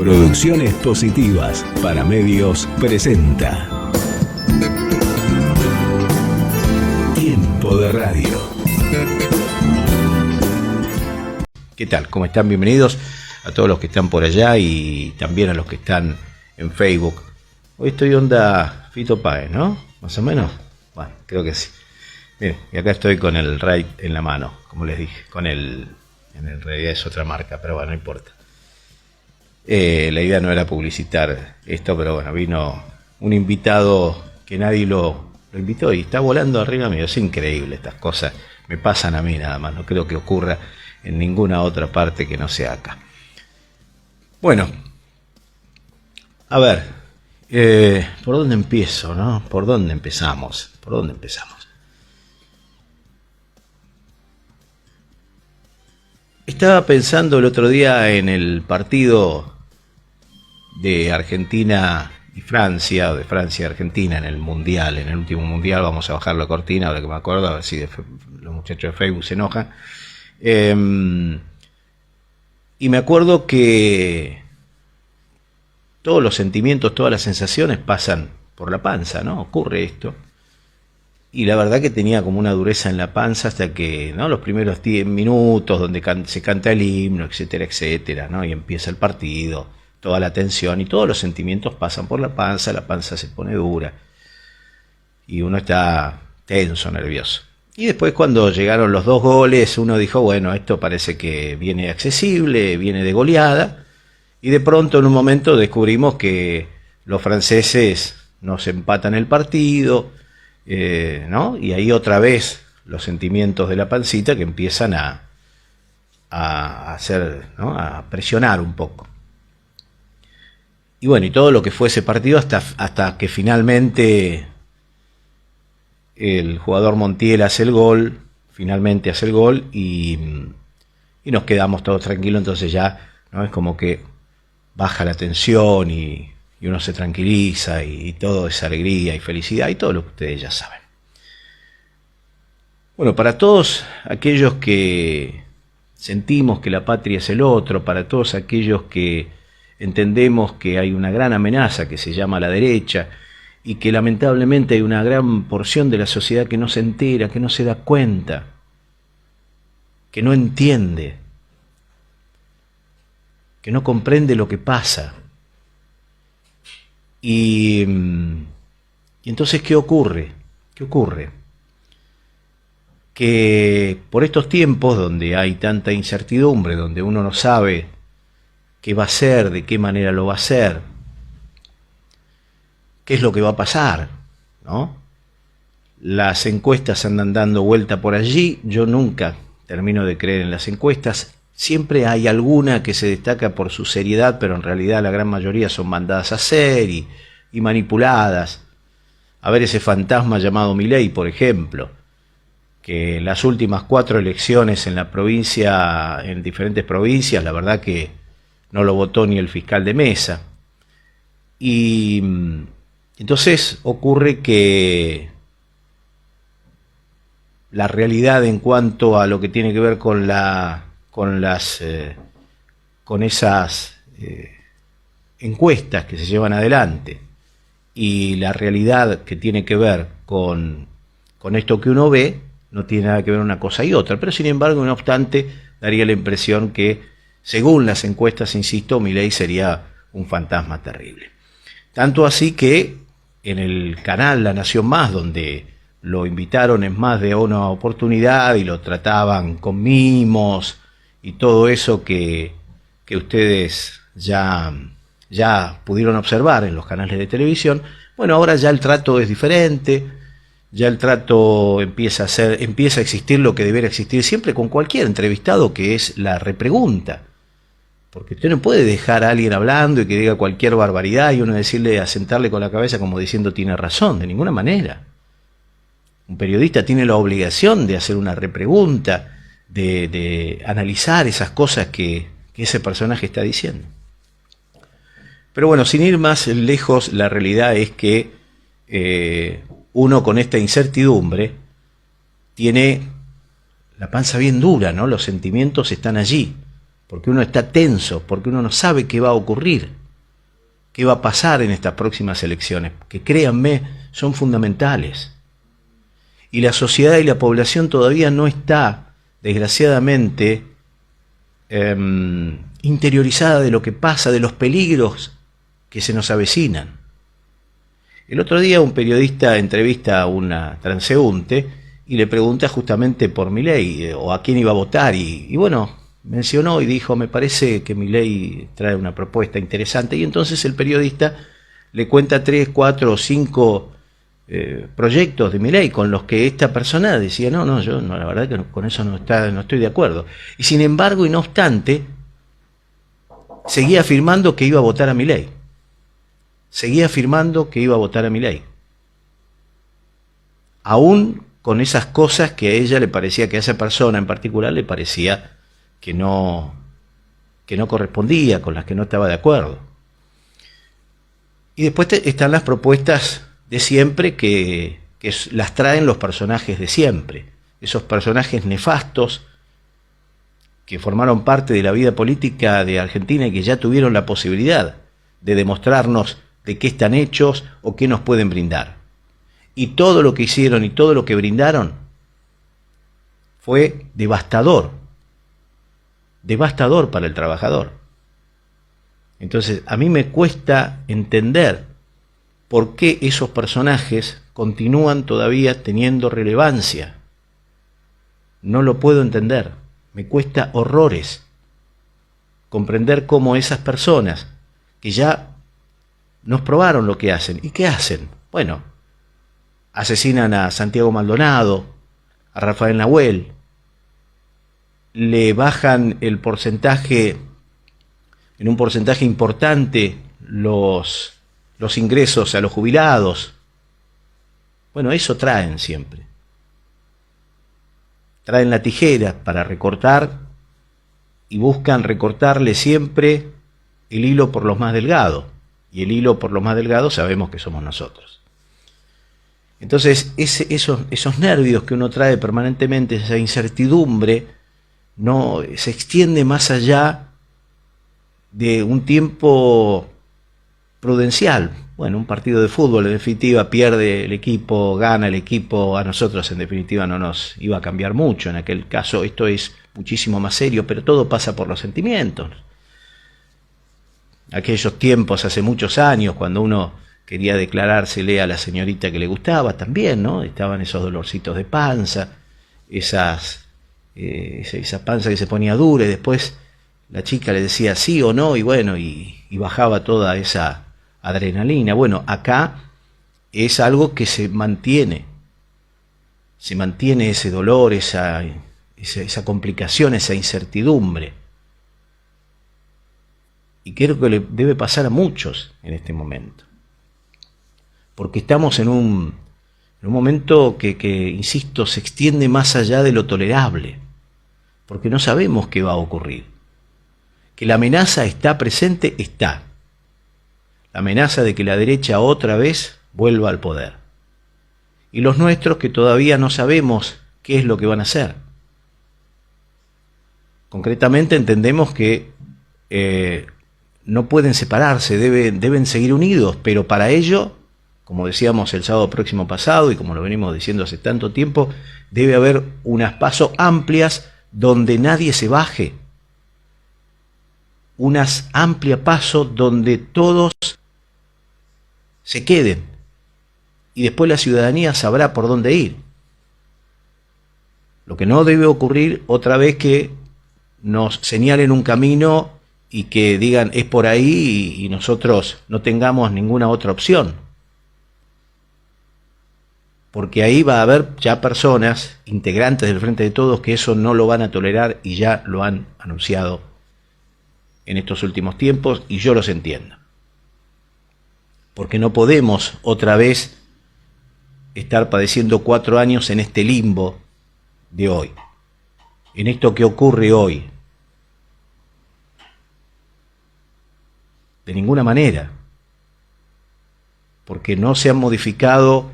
Producciones Positivas para Medios presenta Tiempo de Radio. ¿Qué tal? ¿Cómo están? Bienvenidos a todos los que están por allá y también a los que están en Facebook. Hoy estoy onda Fito Páez, ¿no? Más o menos. Bueno, creo que sí. Miren, y acá estoy con el Raid en la mano, como les dije, en realidad es otra marca, pero bueno, no importa. La idea no era publicitar esto, pero bueno, vino un invitado que nadie lo invitó y está volando arriba mío. Es increíble, estas cosas me pasan a mí nada más, no creo que ocurra en ninguna otra parte que no sea acá. Bueno, a ver, ¿por dónde empiezo, no? ¿Por dónde empezamos? Estaba pensando el otro día en el partido de Argentina y Francia, o de Francia y Argentina en el Mundial, en el último Mundial. Vamos a bajar la cortina, ahora que me acuerdo, a ver si los muchachos de Facebook se enojan. Y me acuerdo que todos los sentimientos, todas las sensaciones pasan por la panza, ¿no? Ocurre esto. Y la verdad que tenía como una dureza en la panza hasta que, ¿no? Los primeros 10 minutos donde se canta el himno, etcétera, etcétera, ¿no? Y empieza el partido, toda la tensión y todos los sentimientos pasan por la panza se pone dura y uno está tenso, nervioso. Y después cuando llegaron los 2 goles, uno dijo, bueno, esto parece que viene accesible, viene de goleada, y de pronto en un momento descubrimos que los franceses nos empatan el partido, ¿no? Y ahí otra vez los sentimientos de la pancita que empiezan a hacer, ¿no? A presionar un poco. Y bueno, y todo lo que fue ese partido hasta que finalmente el jugador Montiel hace el gol, finalmente hace el gol y nos quedamos todos tranquilos. Entonces ya, ¿no? Es como que baja la tensión y uno se tranquiliza y todo es alegría y felicidad y todo lo que ustedes ya saben. Bueno, para todos aquellos que sentimos que la patria es el otro, para todos aquellos que entendemos que hay una gran amenaza que se llama la derecha y que lamentablemente hay una gran porción de la sociedad que no se entera, que no se da cuenta, que no entiende, que no comprende lo que pasa. Y entonces, ¿qué ocurre? Que por estos tiempos donde hay tanta incertidumbre, donde uno no sabe qué va a hacer, de qué manera lo va a hacer, qué es lo que va a pasar, ¿no? Las encuestas andan dando vuelta por allí. Yo nunca termino de creer en las encuestas. Siempre hay alguna que se destaca por su seriedad, pero en realidad la gran mayoría son mandadas a hacer y manipuladas. A ver ese fantasma llamado Milei, por ejemplo, que en las últimas 4 elecciones en la provincia, en diferentes provincias, la verdad que no lo votó ni el fiscal de mesa. Y entonces ocurre que la realidad en cuanto a lo que tiene que ver con esas encuestas que se llevan adelante y la realidad que tiene que ver con esto que uno ve, no tiene nada que ver una cosa y otra, pero sin embargo, no obstante, daría la impresión que, según las encuestas, insisto, Milei sería un fantasma terrible. Tanto así que en el canal La Nación Más, donde lo invitaron en más de una oportunidad y lo trataban con mimos y todo eso que ustedes ya pudieron observar en los canales de televisión, bueno, ahora ya el trato es diferente, ya el trato empieza a existir lo que debería existir siempre con cualquier entrevistado, que es la repregunta. Porque usted no puede dejar a alguien hablando y que diga cualquier barbaridad y uno decirle, asentarle con la cabeza como diciendo tiene razón, de ninguna manera. Un periodista tiene la obligación de hacer una repregunta, de analizar esas cosas que ese personaje está diciendo. Pero bueno, sin ir más lejos, la realidad es que uno con esta incertidumbre tiene la panza bien dura, ¿no? Los sentimientos están allí. porque uno está tenso, porque uno no sabe qué va a ocurrir, qué va a pasar en estas próximas elecciones, que créanme, son fundamentales. Y la sociedad y la población todavía no está, desgraciadamente, interiorizada de lo que pasa, de los peligros que se nos avecinan. El otro día un periodista entrevista a una transeúnte y le pregunta justamente por Milei o a quién iba a votar y bueno, mencionó y dijo, me parece que Milei trae una propuesta interesante, y entonces el periodista le cuenta 3, 4 o 5 proyectos de Milei con los que esta persona decía, yo la verdad que con eso no estoy de acuerdo. Y sin embargo, y no obstante, seguía afirmando que iba a votar a Milei. Seguía afirmando que iba a votar a Milei. Aún con esas cosas que a ella le parecía, que a esa persona en particular le parecía que no correspondía, con las que no estaba de acuerdo. Y después están las propuestas de siempre que las traen los personajes de siempre, esos personajes nefastos que formaron parte de la vida política de Argentina y que ya tuvieron la posibilidad de demostrarnos de qué están hechos o qué nos pueden brindar. Y todo lo que hicieron y todo lo que brindaron fue devastador para el trabajador. Entonces, a mí me cuesta entender por qué esos personajes continúan todavía teniendo relevancia. No lo puedo entender. Me cuesta horrores comprender cómo esas personas que ya nos probaron lo que hacen. ¿Y qué hacen? Bueno, asesinan a Santiago Maldonado, a Rafael Nahuel, le bajan el porcentaje, en un porcentaje importante, los ingresos a los jubilados. Bueno, eso traen siempre. Traen la tijera para recortar y buscan recortarle siempre el hilo por los más delgados. Y el hilo por los más delgados sabemos que somos nosotros. Entonces, esos nervios que uno trae permanentemente, esa incertidumbre, no se extiende más allá de un tiempo prudencial. Bueno, un partido de fútbol, en definitiva, pierde el equipo, gana el equipo, a nosotros en definitiva no nos iba a cambiar mucho. En aquel caso esto es muchísimo más serio, pero todo pasa por los sentimientos. Aquellos tiempos, hace muchos años, cuando uno quería declarársele a la señorita que le gustaba, también, ¿no? Estaban esos dolorcitos de panza, esa panza que se ponía dura, y después la chica le decía sí o no, y bueno, y bajaba toda esa adrenalina. Bueno, acá es algo que se mantiene ese dolor, esa complicación, esa incertidumbre. Y creo que le debe pasar a muchos en este momento. Porque estamos en un momento que, insisto, se extiende más allá de lo tolerable. Porque no sabemos qué va a ocurrir. Que la amenaza está presente, está. La amenaza de que la derecha otra vez vuelva al poder. Y los nuestros que todavía no sabemos qué es lo que van a hacer. Concretamente entendemos que no pueden separarse, deben seguir unidos, pero para ello, como decíamos el sábado próximo pasado y como lo venimos diciendo hace tanto tiempo, debe haber unas pasos amplias donde nadie se baje. Unas amplias pasos donde todos se queden y después la ciudadanía sabrá por dónde ir. Lo que no debe ocurrir otra vez que nos señalen un camino y que digan es por ahí y nosotros no tengamos ninguna otra opción. Porque ahí va a haber ya personas integrantes del Frente de Todos que eso no lo van a tolerar y ya lo han anunciado en estos últimos tiempos y yo los entiendo. Porque no podemos otra vez estar padeciendo 4 años en este limbo de hoy, en esto que ocurre hoy. De ninguna manera, porque no se ha modificado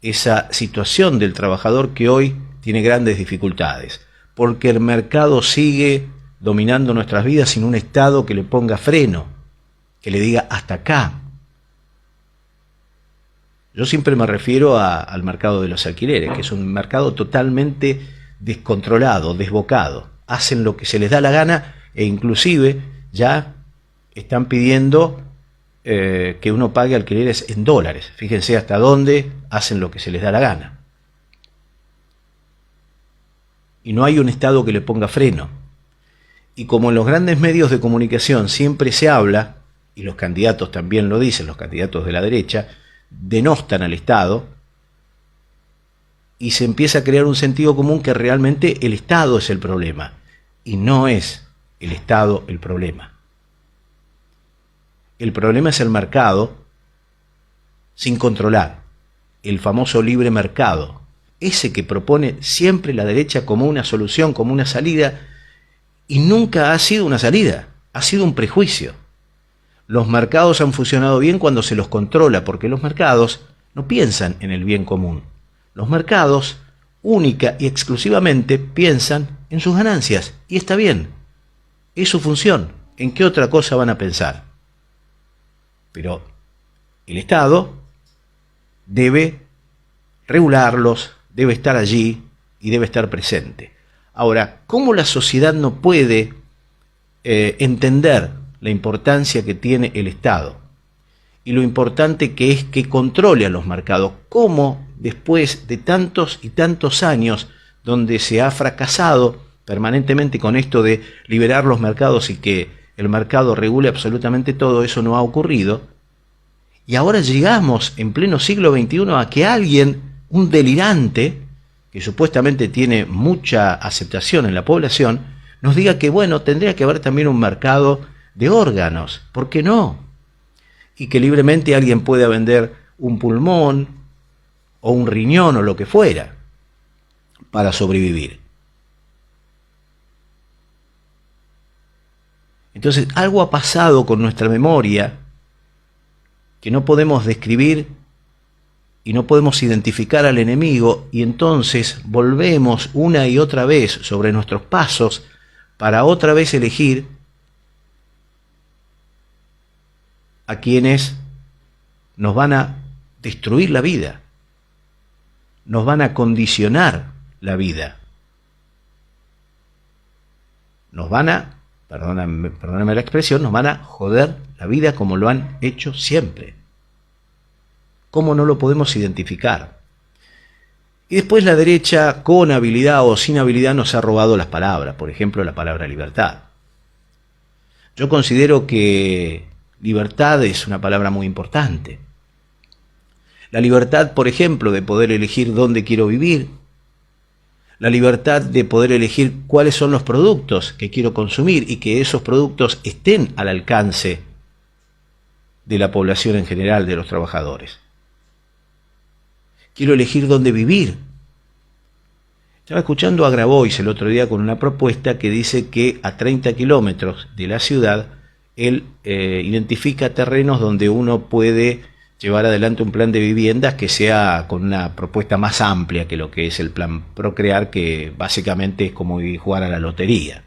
esa situación del trabajador que hoy tiene grandes dificultades, porque el mercado sigue dominando nuestras vidas sin un Estado que le ponga freno, que le diga hasta acá. Yo siempre me refiero al mercado de los alquileres, que es un mercado totalmente descontrolado, desbocado. Hacen lo que se les da la gana e inclusive ya están pidiendo que uno pague alquileres en dólares. Fíjense hasta dónde hacen lo que se les da la gana. Y no hay un Estado que le ponga freno. Y como en los grandes medios de comunicación siempre se habla, y los candidatos también lo dicen, los candidatos de la derecha, denostan al Estado, y se empieza a crear un sentido común que realmente el Estado es el problema, y no es el Estado el problema. El problema es el mercado sin controlar, el famoso libre mercado, ese que propone siempre la derecha como una solución, como una salida, y nunca ha sido una salida, ha sido un prejuicio. Los mercados han funcionado bien cuando se los controla, porque los mercados no piensan en el bien común. Los mercados única y exclusivamente piensan en sus ganancias, y está bien, es su función. ¿En qué otra cosa van a pensar? Pero el Estado debe regularlos, debe estar allí y debe estar presente. Ahora, ¿cómo la sociedad no puede entender la importancia que tiene el Estado y lo importante que es que controle a los mercados? ¿Cómo después de tantos y tantos años donde se ha fracasado permanentemente con esto de liberar los mercados y que el mercado regule absolutamente todo, eso no ha ocurrido? Y ahora llegamos en pleno siglo XXI a que alguien, un delirante, que supuestamente tiene mucha aceptación en la población, nos diga que bueno, tendría que haber también un mercado de órganos. ¿Por qué no? Y que libremente alguien pueda vender un pulmón o un riñón o lo que fuera para sobrevivir. Entonces, algo ha pasado con nuestra memoria que no podemos describir y no podemos identificar al enemigo, y entonces volvemos una y otra vez sobre nuestros pasos para otra vez elegir a quienes nos van a destruir la vida, nos van a condicionar la vida, nos van a, perdóname la expresión, nos van a joder la vida como lo han hecho siempre. ¿Cómo no lo podemos identificar? Y después la derecha, con habilidad o sin habilidad, nos ha robado las palabras. Por ejemplo, la palabra libertad. Yo considero que libertad es una palabra muy importante. La libertad, por ejemplo, de poder elegir dónde quiero vivir. La libertad de poder elegir cuáles son los productos que quiero consumir y que esos productos estén al alcance de la población en general, de los trabajadores. Quiero elegir dónde vivir. Estaba escuchando a Grabois el otro día con una propuesta que dice que a 30 kilómetros de la ciudad él identifica terrenos donde uno puede llevar adelante un plan de viviendas que sea con una propuesta más amplia que lo que es el plan Procrear, que básicamente es como jugar a la lotería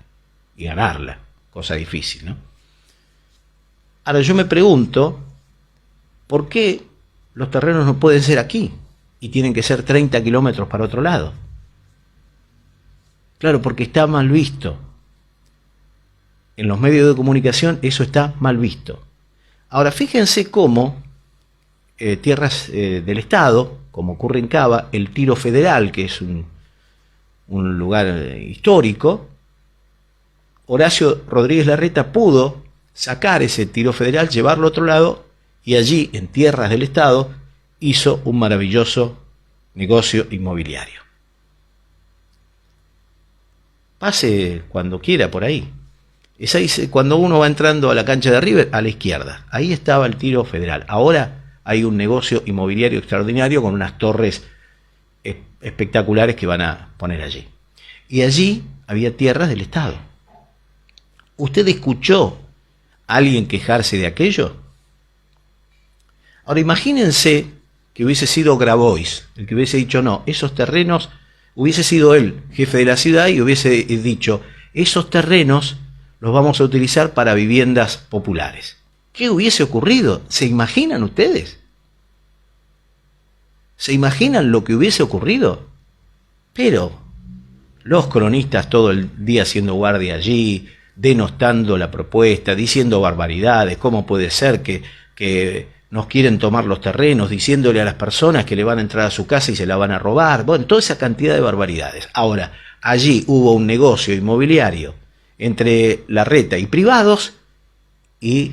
y ganarla, cosa difícil, ¿no? Ahora yo me pregunto, ¿por qué los terrenos no pueden ser aquí y tienen que ser 30 kilómetros para otro lado? Claro, porque está mal visto. En los medios de comunicación eso está mal visto. Ahora fíjense cómo tierras del Estado, como ocurre en Cava, el Tiro Federal, que es un lugar histórico, Horacio Rodríguez Larreta pudo sacar ese Tiro Federal, llevarlo a otro lado, y allí, en tierras del Estado, hizo un maravilloso negocio inmobiliario. Pase cuando quiera por ahí. Es ahí cuando uno va entrando a la cancha de River, a la izquierda. Ahí estaba el Tiro Federal. Ahora hay un negocio inmobiliario extraordinario con unas torres espectaculares que van a poner allí. Y allí había tierras del Estado. ¿Usted escuchó a alguien quejarse de aquello? Ahora imagínense que hubiese sido Grabois el que hubiese dicho no, esos terrenos, hubiese sido él jefe de la ciudad y hubiese dicho, esos terrenos los vamos a utilizar para viviendas populares. ¿Qué hubiese ocurrido? ¿Se imaginan ustedes? ¿Se imaginan lo que hubiese ocurrido? Pero los cronistas todo el día haciendo guardia allí, denostando la propuesta, diciendo barbaridades, cómo puede ser que nos quieren tomar los terrenos, diciéndole a las personas que le van a entrar a su casa y se la van a robar, bueno, toda esa cantidad de barbaridades. Ahora, allí hubo un negocio inmobiliario entre Larreta y privados y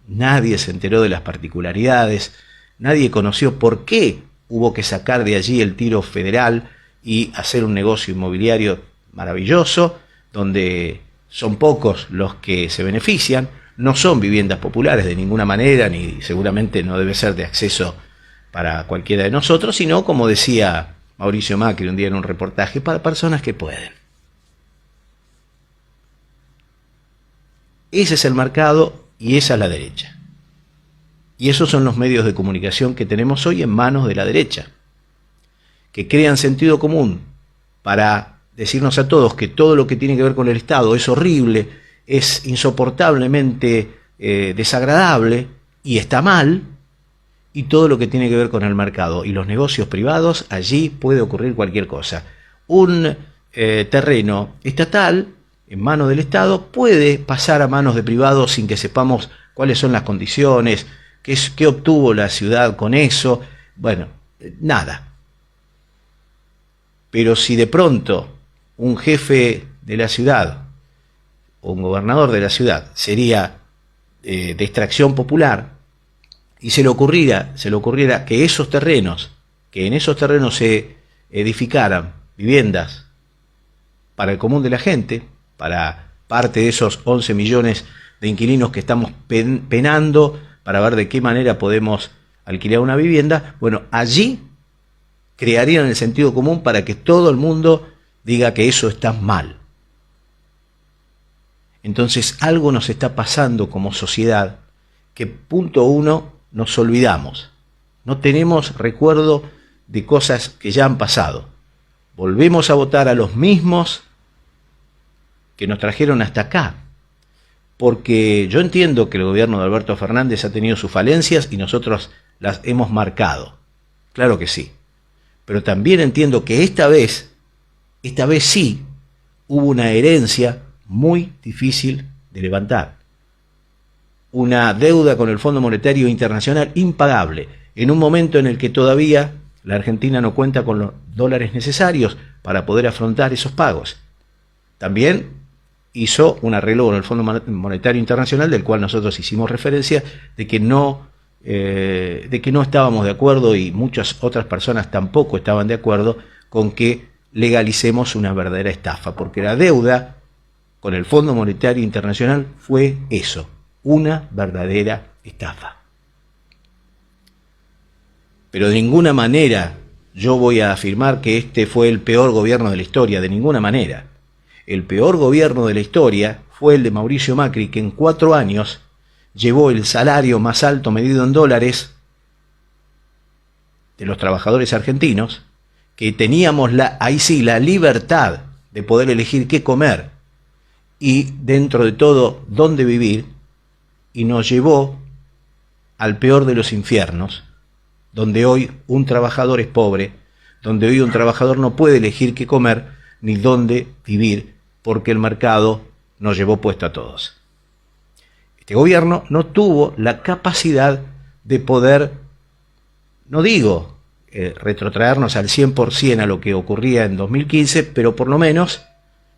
nadie se enteró de las particularidades, nadie conoció por qué hubo que sacar de allí el tiro federal y hacer un negocio inmobiliario maravilloso, donde son pocos los que se benefician, no son viviendas populares de ninguna manera, ni seguramente no debe ser de acceso para cualquiera de nosotros, sino, como decía Mauricio Macri un día en un reportaje, para personas que pueden. Ese es el mercado y esa es la derecha. Y esos son los medios de comunicación que tenemos hoy en manos de la derecha, que crean sentido común para decirnos a todos que todo lo que tiene que ver con el Estado es horrible, es insoportablemente desagradable y está mal, y todo lo que tiene que ver con el mercado y los negocios privados, allí puede ocurrir cualquier cosa. Un terreno estatal en manos del Estado puede pasar a manos de privados sin que sepamos cuáles son las condiciones, qué obtuvo la ciudad con eso, bueno, nada. Pero si de pronto un jefe de la ciudad o un gobernador de la ciudad sería de extracción popular y se le ocurriera que en esos terrenos se edificaran viviendas para el común de la gente, para parte de esos 11 millones de inquilinos que estamos penando para ver de qué manera podemos alquilar una vivienda, bueno, allí crearían el sentido común para que todo el mundo diga que eso está mal. Entonces algo nos está pasando como sociedad que, punto uno, nos olvidamos. No tenemos recuerdo de cosas que ya han pasado. Volvemos a votar a los mismos que nos trajeron hasta acá. Porque yo entiendo que el gobierno de Alberto Fernández ha tenido sus falencias y nosotros las hemos marcado. Claro que sí. Pero también entiendo que esta vez sí, hubo una herencia muy difícil de levantar. Una deuda con el Fondo Monetario Internacional impagable, en un momento en el que todavía la Argentina no cuenta con los dólares necesarios para poder afrontar esos pagos. También hizo un arreglo con el Fondo Monetario Internacional, del cual nosotros hicimos referencia, de que no estábamos de acuerdo, y muchas otras personas tampoco estaban de acuerdo con que legalicemos una verdadera estafa, porque la deuda con el Fondo Monetario Internacional fue eso, una verdadera estafa. Pero de ninguna manera yo voy a afirmar que este fue el peor gobierno de la historia, de ninguna manera. El peor gobierno de la historia fue el de Mauricio Macri, que en 4 años llevó el salario más alto medido en dólares de los trabajadores argentinos, que teníamos ahí sí la libertad de poder elegir qué comer y dentro de todo dónde vivir, y nos llevó al peor de los infiernos, donde hoy un trabajador es pobre, donde hoy un trabajador no puede elegir qué comer ni dónde vivir, porque el mercado nos llevó puesto a todos. Este gobierno no tuvo la capacidad de poder, no digo retrotraernos al 100% a lo que ocurría en 2015, pero por lo menos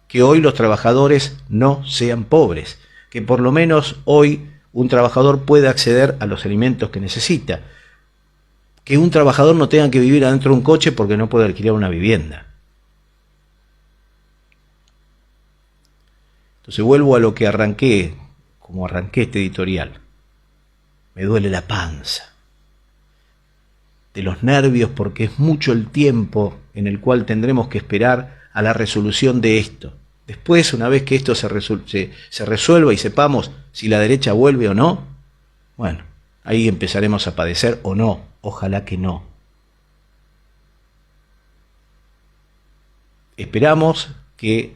que hoy los trabajadores no sean pobres, que por lo menos hoy un trabajador pueda acceder a los alimentos que necesita, que un trabajador no tenga que vivir adentro de un coche porque no puede alquilar una vivienda. Entonces vuelvo a lo que arranqué, como arranqué este editorial. Me duele la panza de los nervios, porque es mucho el tiempo en el cual tendremos que esperar a la resolución de esto. Después, una vez que esto se resuelva y sepamos si la derecha vuelve o no, bueno, ahí empezaremos a padecer o no, ojalá que no. Esperamos que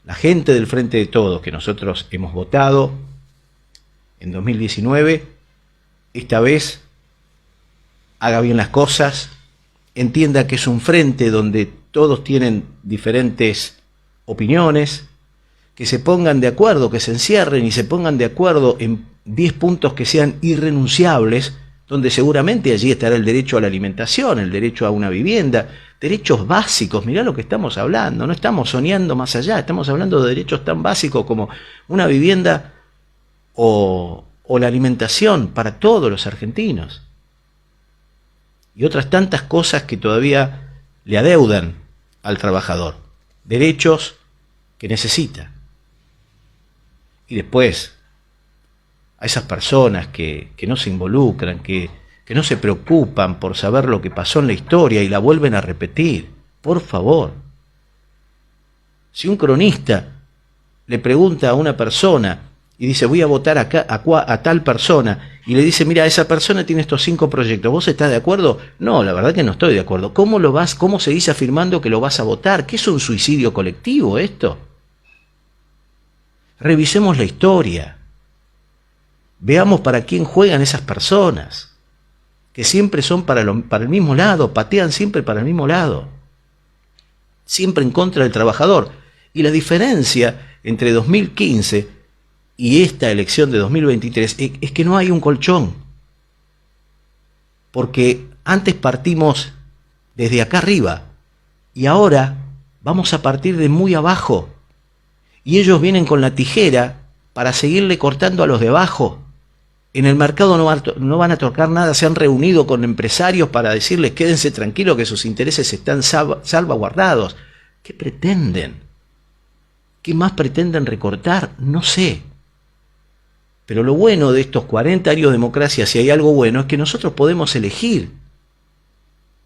la gente del Frente de Todos que nosotros hemos votado en 2019, esta vez haga bien las cosas, entienda que es un frente donde todos tienen diferentes opiniones, que se pongan de acuerdo, que se encierren y se pongan de acuerdo en 10 puntos que sean irrenunciables, donde seguramente allí estará el derecho a la alimentación, el derecho a una vivienda, derechos básicos. Mirá lo que estamos hablando, no estamos soñando más allá, estamos hablando de derechos tan básicos como una vivienda o la alimentación para todos los argentinos. Y otras tantas cosas que todavía le adeudan al trabajador, derechos que necesita. Y después, a esas personas que no se involucran, que no se preocupan por saber lo que pasó en la historia y la vuelven a repetir, por favor. Si un cronista le pregunta a una persona y dice voy a votar a tal persona, y le dice mira, esa persona tiene estos 5 proyectos, ¿vos estás de acuerdo? No, la verdad que no estoy de acuerdo. ¿Cómo seguís afirmando que lo vas a votar? ¿Qué es un suicidio colectivo esto? Revisemos la historia. Veamos para quién juegan esas personas, que siempre son para el mismo lado, patean siempre para el mismo lado, siempre en contra del trabajador. Y la diferencia entre 2015 y esta elección de 2023 es que no hay un colchón, porque antes partimos desde acá arriba y ahora vamos a partir de muy abajo, y ellos vienen con la tijera para seguirle cortando a los de abajo. En el mercado no van a tocar nada, se han reunido con empresarios para decirles quédense tranquilos que sus intereses están salvaguardados. ¿Qué pretenden? ¿Qué más pretenden recortar? No sé. Pero lo bueno de estos 40 años de democracia, si hay algo bueno, es que nosotros podemos elegir.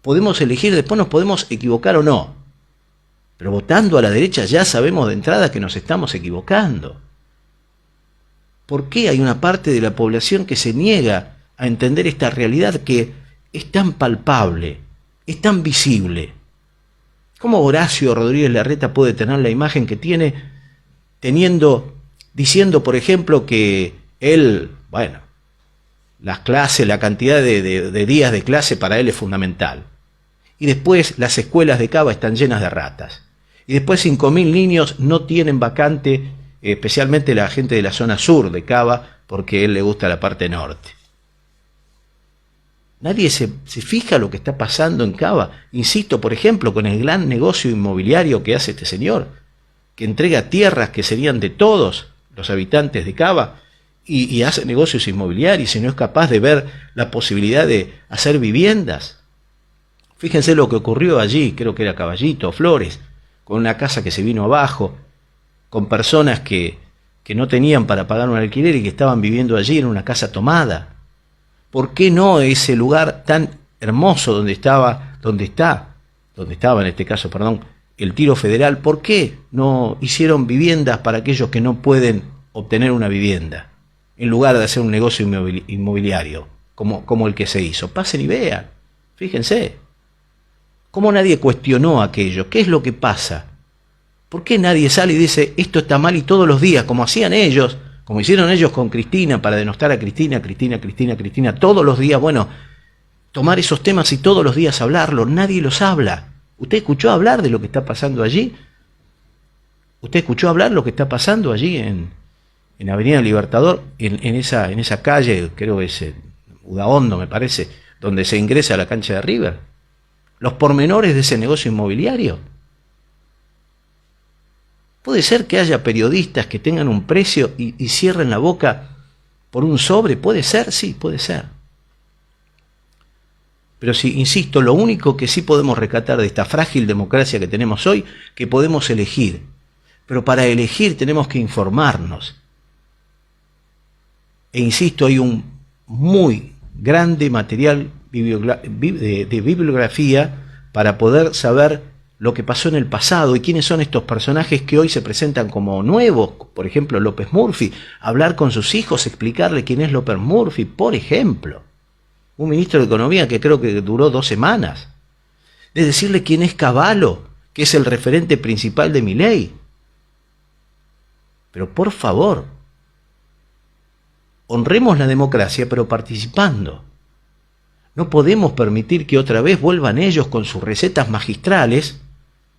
Podemos elegir, después nos podemos equivocar o no. Pero votando a la derecha ya sabemos de entrada que nos estamos equivocando. ¿Por qué hay una parte de la población que se niega a entender esta realidad que es tan palpable, es tan visible? ¿Cómo Horacio Rodríguez Larreta puede tener la imagen que tiene diciendo, por ejemplo, que él, bueno, las clases, la cantidad de días de clase para él es fundamental? Y después las escuelas de Cava están llenas de ratas. Y después 5.000 niños no tienen vacante, especialmente la gente de la zona sur de Cava, porque a él le gusta la parte norte. Nadie se fija lo que está pasando en Cava. Insisto, por ejemplo, con el gran negocio inmobiliario que hace este señor, que entrega tierras que serían de todos los habitantes de Cava y hace negocios inmobiliarios y no es capaz de ver la posibilidad de hacer viviendas. Fíjense lo que ocurrió allí, creo que era Caballito, Flores, con una casa que se vino abajo, con personas que no tenían para pagar un alquiler y que estaban viviendo allí en una casa tomada. ¿Por qué no ese lugar tan hermoso donde estaba en este caso, el Tiro Federal? ¿Por qué no hicieron viviendas para aquellos que no pueden obtener una vivienda, en lugar de hacer un negocio inmobiliario como el que se hizo? Pasen y vean, fíjense. ¿Cómo nadie cuestionó aquello? ¿Qué es lo que pasa? ¿Por qué nadie sale y dice esto está mal y todos los días, como hacían ellos, como hicieron ellos con Cristina para denostar a Cristina, todos los días, bueno, tomar esos temas y todos los días hablarlo? Nadie los habla. ¿Usted escuchó hablar de lo que está pasando allí? ¿Usted escuchó hablar lo que está pasando allí en Avenida Libertador, en esa calle, creo que es Udaondo, me parece, donde se ingresa a la cancha de River? Los pormenores de ese negocio inmobiliario. ¿Puede ser que haya periodistas que tengan un precio y cierren la boca por un sobre? ¿Puede ser? Sí, puede ser. Pero sí, insisto, lo único que sí podemos rescatar de esta frágil democracia que tenemos hoy, que podemos elegir. Pero para elegir tenemos que informarnos. E insisto, hay un muy grande material de bibliografía para poder saber lo que pasó en el pasado y quiénes son estos personajes que hoy se presentan como nuevos. Por ejemplo, López Murphy, hablar con sus hijos, explicarle quién es López Murphy, por ejemplo. Un ministro de Economía que creo que duró 2 semanas. De decirle quién es Cavallo, que es el referente principal de Milei. Pero por favor, honremos la democracia, pero participando. No podemos permitir que otra vez vuelvan ellos con sus recetas magistrales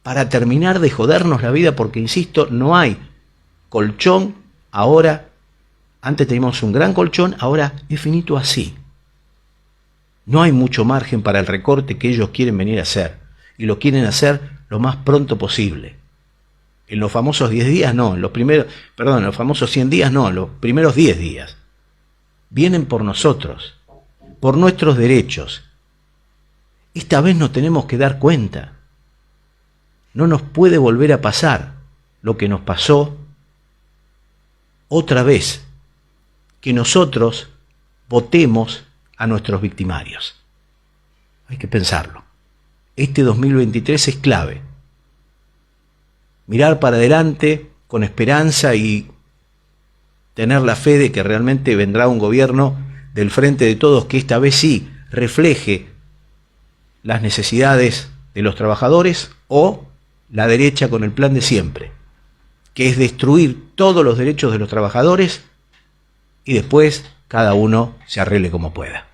para terminar de jodernos la vida, porque, insisto, no hay colchón ahora. Antes teníamos un gran colchón, ahora es finito así. No hay mucho margen para el recorte que ellos quieren venir a hacer, y lo quieren hacer lo más pronto posible. En los famosos 10 días no, en los famosos 100 días no, en los primeros 10 días. Vienen por nosotros, por nuestros derechos. Esta vez nos tenemos que dar cuenta. No nos puede volver a pasar lo que nos pasó otra vez, que nosotros votemos a nuestros victimarios. Hay que pensarlo. Este 2023 es clave. Mirar para adelante con esperanza y tener la fe de que realmente vendrá un gobierno del Frente de Todos que esta vez sí refleje las necesidades de los trabajadores, o la derecha con el plan de siempre, que es destruir todos los derechos de los trabajadores y después cada uno se arregle como pueda.